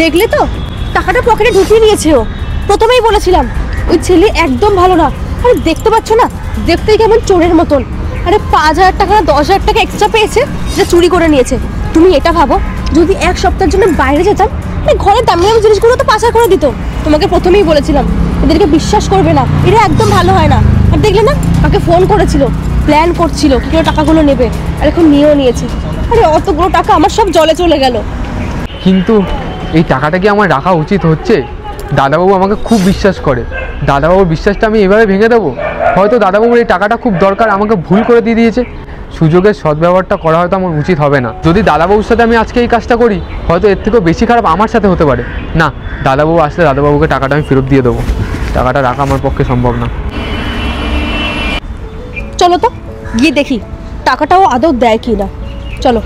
দেখলে তো টাকাটা পকেটে ঢুকিয়ে নিয়েছে ও। প্রথমেই বলেছিলাম ওই ছেলে একদম ভালো না। আরে দেখতে পাচ্ছ না, দেখতেই কেমন চোরের মতন। আরে 5,000 টাকা 10,000 টাকা এক্সট্রা পেয়েছে, যে চুরি করে নিয়েছে। তুমি এটা ভাবো, যদি এক সপ্তাহের জন্য বাইরে যেতাম, ঘরের দামি দামি জিনিসগুলো তো পাচার করে দিত। তোমাকে প্রথমেই বলেছিলাম এদেরকে বিশ্বাস করবে না, এরা একদম ভালো হয় না। আর দেখলে না, আমাকে ফোন করেছিল, প্ল্যান করছিল কি করে টাকাগুলো নেবে, আর এখন নিয়েও নিয়েছে। আরে অতগুলো টাকা আমার সব জলে চলে গেল। কিন্তু এই টাকাটা কি আমার রাখা উচিত হচ্ছে? দাদাবাবু আমাকে খুব বিশ্বাস করে, দাদাবাবুর বিশ্বাসটা আমি এভাবে ভেঙে দেবো? হয়তো দাদাবাবুর এই টাকাটা খুব দরকার, আমাকে ভুল করে দিয়ে দিয়েছে। সুযোগের সদ্ব্যবহারটা করা হয়তো আমার উচিত হবে না। যদি দাদাবাবুর সাথে আমি আজকে এই কাজটা করি, হয়তো এর থেকেও বেশি খারাপ আমার সাথে হতে পারে। না, দাদাবাবু আসলে দাদাবাবুকে টাকাটা আমি ফেরত দিয়ে দেবো। টাকাটা রাখা আমার পক্ষে সম্ভব না। চলো তো গিয়ে দেখি টাকাটাও আদৌ দেয় কি না। চলো।